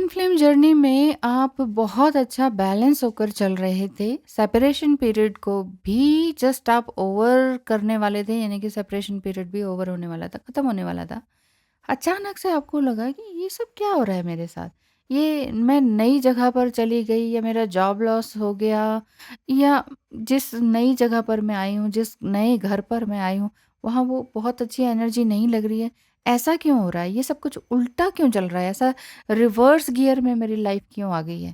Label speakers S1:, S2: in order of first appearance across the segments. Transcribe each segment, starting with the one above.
S1: Twin flame journey में आप बहुत अच्छा बैलेंस होकर चल रहे थे। सेपरेशन पीरियड को भी जस्ट आप ओवर करने वाले थे, यानी कि सेपरेशन पीरियड भी ओवर होने वाला था, ख़त्म होने वाला था। अचानक से आपको लगा कि ये सब क्या हो रहा है मेरे साथ? ये मैं नई जगह पर चली गई या मेरा जॉब लॉस हो गया या जिस नई जगह पर मैं आई हूँ, जिस नए घर पर मैं आई हूँ, वहाँ वो बहुत अच्छी एनर्जी नहीं लग रही है। ऐसा क्यों हो रहा है? ये सब कुछ उल्टा क्यों चल रहा है? ऐसा रिवर्स गियर में मेरी लाइफ क्यों आ गई है?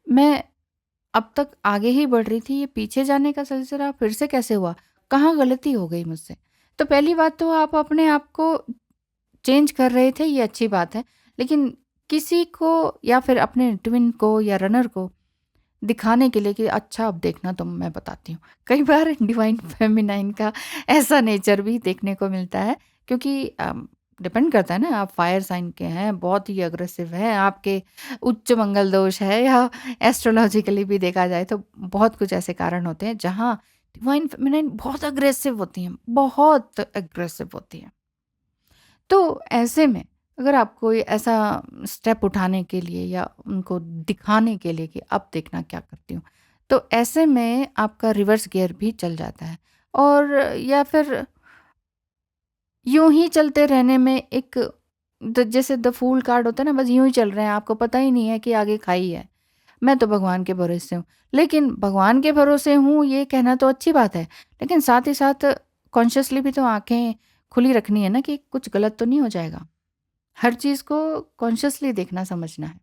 S1: मैं अब तक आगे ही बढ़ रही थी, ये पीछे जाने का सिलसिला फिर से कैसे हुआ? कहाँ गलती हो गई मुझसे? तो पहली बात तो आप अपने आप को चेंज कर रहे थे, ये अच्छी बात है। लेकिन किसी को या फिर अपने ट्विन को या रनर को दिखाने के लिए कि अच्छा अब देखना तो मैं बताती हूँ। कई बार डिवाइन फेमिनाइन का ऐसा नेचर भी देखने को मिलता है, क्योंकि डिपेंड करता है ना, आप फायर साइन के हैं, बहुत ही अग्रेसिव हैं, आपके उच्च मंगल दोष है या एस्ट्रोलॉजिकली भी देखा जाए तो बहुत कुछ ऐसे कारण होते हैं जहाँ डिवाइन फेमिनाइन बहुत अग्रेसिव होती हैं, बहुत अग्रेसिव होती हैं। तो ऐसे में अगर आप कोई ऐसा स्टेप उठाने के लिए या उनको दिखाने के लिए कि अब देखना क्या करती हूँ, तो ऐसे में आपका रिवर्स गियर भी चल जाता है। और या फिर यूं ही चलते रहने में एक जैसे द फूल कार्ड होता है ना, बस यूं ही चल रहे हैं, आपको पता ही नहीं है कि आगे खाई है। मैं तो भगवान के भरोसे हूँ, लेकिन भगवान के भरोसे हूँ ये कहना तो अच्छी बात है, लेकिन साथ ही साथ कॉन्शियसली भी तो आंखें खुली रखनी है ना कि कुछ गलत तो नहीं हो जाएगा। हर चीज़ को कॉन्शियसली देखना समझना है।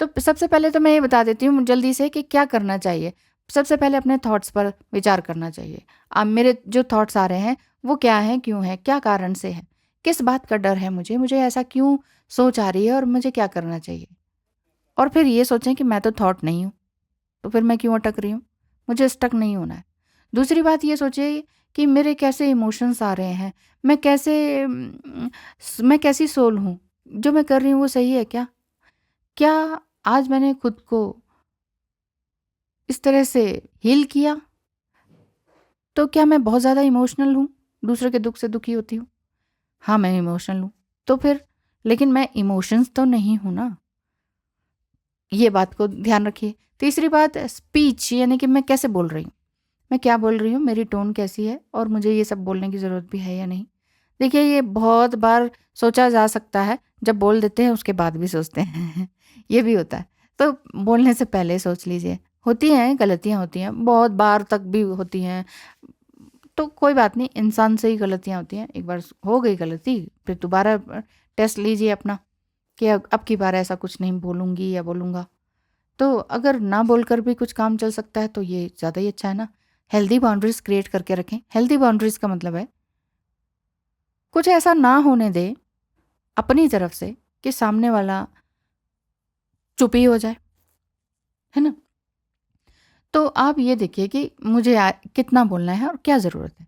S1: तो सबसे पहले तो मैं ये बता देती हूँ जल्दी से कि क्या करना चाहिए। सबसे पहले अपने थॉट्स पर विचार करना चाहिए। अब मेरे जो थॉट्स आ रहे हैं वो क्या हैं, क्यों हैं, क्या कारण से हैं? किस बात का डर है मुझे? मुझे ऐसा क्यों सोच आ रही है और मुझे क्या करना चाहिए? और फिर ये सोचें कि मैं तो थॉट नहीं हूँ, तो फिर मैं क्यों अटक रही हूँ? मुझे स्टक नहीं होना है। दूसरी बात ये सोचिए कि मेरे कैसे इमोशंस आ रहे हैं? मैं कैसे मैं कैसी सोल हूँ? जो मैं कर रही हूँ वो सही है क्या? क्या आज मैंने खुद को इस तरह से हील किया, तो क्या मैं बहुत ज़्यादा इमोशनल हूँ? दूसरे के दुःख से दुखी होती हूँ? हाँ, मैं इमोशनल हूँ। तो फिर लेकिन मैं इमोशंस तो नहीं हूँ ना, ये बात को ध्यान रखिए। तीसरी बात स्पीच, यानी कि मैं कैसे बोल रही हूँ? मैं क्या बोल रही हूँ? मेरी टोन कैसी है? और मुझे ये सब बोलने की ज़रूरत भी है या नहीं? देखिए, ये बहुत बार सोचा जा सकता है, जब बोल देते हैं उसके बाद भी सोचते हैं। ये भी होता है। तो बोलने से पहले सोच लीजिए। होती हैं, गलतियाँ होती हैं, बहुत बार तक भी होती हैं। तो कोई बात नहीं, इंसान से ही गलतियाँ होती हैं। एक बार हो गई गलती, फिर दोबारा टेस्ट लीजिए अपना कि अब की बार ऐसा कुछ नहीं बोलूँगी या बोलूँगा। तो अगर ना बोलकर भी कुछ काम चल सकता है तो ये ज़्यादा ही अच्छा है ना। हेल्दी बाउंड्रीज़ क्रिएट करके रखें। हेल्दी बाउंड्रीज़ का मतलब है कुछ ऐसा ना होने दें अपनी तरफ से कि सामने वाला चुप ही हो जाए, है ना? तो आप ये देखिए कि मुझे कितना बोलना है और क्या ज़रूरत है।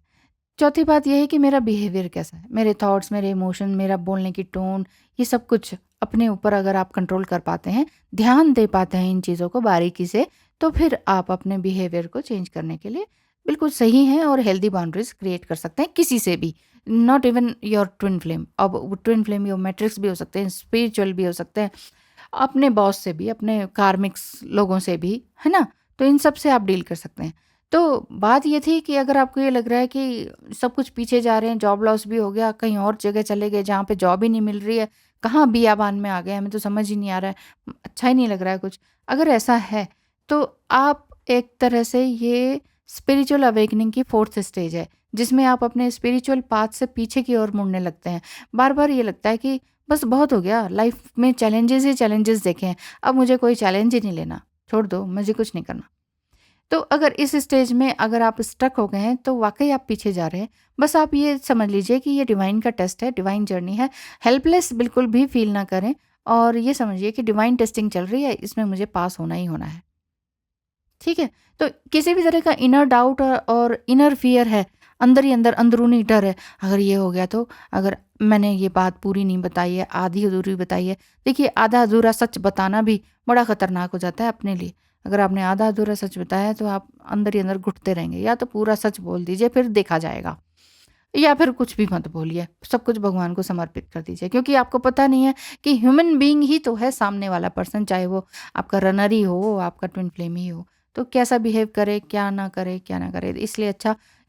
S1: चौथी बात ये है कि मेरा बिहेवियर कैसा है, मेरे थॉट्स, मेरे इमोशन, मेरा बोलने की टोन, ये सब कुछ अपने ऊपर अगर आप कंट्रोल कर पाते हैं, ध्यान दे पाते हैं इन चीज़ों को बारीकी से, तो फिर आप अपने बिहेवियर को चेंज करने के लिए बिल्कुल सही हैं और हेल्दी बाउंड्रीज क्रिएट कर सकते हैं किसी से भी। Not even your twin flame. अब ट्विन फ्लेम योर मैट्रिक्स भी हो सकते हैं, स्पिरिचुअल भी हो सकते हैं, अपने बॉस से भी, अपने कार्मिक्स लोगों से भी, है ना? तो इन सब से आप डील कर सकते हैं। तो बात ये थी कि अगर आपको ये लग रहा है कि सब कुछ पीछे जा रहे हैं, जॉब लॉस भी हो गया, कहीं और जगह चले गए जहाँ पे जॉब ही नहीं मिल रही है, कहाँ बियाबान में आ गए, हमें तो समझ ही नहीं आ रहा है, अच्छा ही नहीं लग रहा है कुछ। अगर ऐसा है, तो आप एक तरह से ये स्पिरिचुअल अवेकनिंग की 4th स्टेज है, जिसमें आप अपने स्पिरिचुअल पाथ से पीछे की ओर मुड़ने लगते हैं। बार-बार ये लगता है कि बस बहुत हो गया, लाइफ में चैलेंजेस ही चैलेंजेस देखे हैं, अब मुझे कोई चैलेंज ही नहीं लेना, छोड़ दो, मुझे कुछ नहीं करना। तो अगर इस स्टेज में अगर आप स्टक हो गए हैं तो वाक़ई आप पीछे जा रहे हैं। बस आप ये समझ लीजिए कि ये डिवाइन का टेस्ट है, डिवाइन जर्नी है। हेल्पलेस बिल्कुल भी फ़ील ना करें और ये समझिए कि डिवाइन टेस्टिंग चल रही है, इसमें मुझे पास होना ही होना है। ठीक है? तो किसी भी तरह का इनर डाउट और इनर फ़ियर है, अंदर ही अंदर अंदरूनी डर है, अगर ये हो गया तो, अगर मैंने ये बात पूरी नहीं बताई है, आधी-अधूरी बताई है। देखिए, आधा-अधूरा सच बताना भी बड़ा ख़तरनाक हो जाता है अपने लिए। अगर आपने आधा-अधूरा सच बताया है तो आप अंदर ही अंदर घुटते रहेंगे, या तो पूरा सच बोल दीजिए, फिर देखा जाएगा। या फिर कुछ भी मत बोलिए, सब कुछ भगवान को समर्पित कर दीजिए, क्योंकि आपको पता नहीं है कि ह्यूमन बीइंग ही तो है सामने वाला पर्सन, चाहे वो आपका रनर ही हो, आपका ट्विन फ्लेम ही हो, तो कैसा बिहेव करे, क्या ना करे, क्या ना करे। इसलिए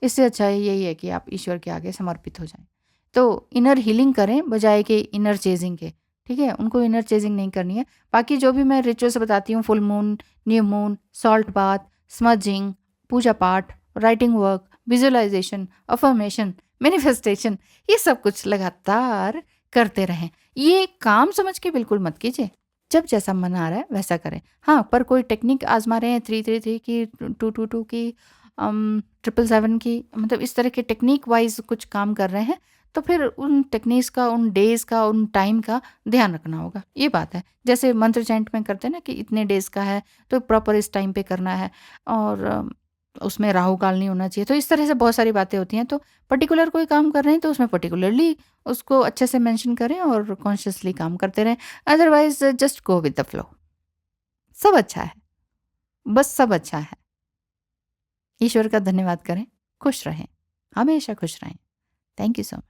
S1: इससे अच्छा यही है कि आप ईश्वर के आगे समर्पित हो जाएँ। तो इनर हीलिंग करें बजाए कि इनर चेज़िंग के, ठीक है? उनको इनर चेज़िंग नहीं करनी है। बाकी जो भी मैं रिचुअल्स बताती हूँ, full moon, new moon, salt bath, smudging, पूजा पाठ, writing work, visualisation, affirmation, manifestation, ये सब कुछ लगातार करते रहें। ये काम समझ के बिल्कुल मत कीजिए। जब जैसा मन आ रहा है वैसा करें। हाँ, पर कोई टेक्निक आज़मा रहे हैं 333 की, 222 की, 777 की, मतलब इस तरह के टेक्निक वाइज़ कुछ काम कर रहे हैं, तो फिर उन टेक्निक्स का, उन डेज़ का, उन टाइम का ध्यान रखना होगा, ये बात है। जैसे मंत्र चैंट में करते हैं ना कि इतने डेज़ का है, तो प्रॉपर इस टाइम पे करना है, और उसमें राहु काल नहीं होना चाहिए। तो इस तरह से बहुत सारी बातें होती हैं, तो पर्टिकुलर कोई काम कर रहे हैं तो उसमें पर्टिकुलरली उसको अच्छे से मेंशन करें और कॉन्शियसली काम करते रहें। Otherwise just go with the flow. सब अच्छा है, बस सब अच्छा है। ईश्वर का धन्यवाद करें, खुश रहें, हमेशा खुश रहें। Thank you so much.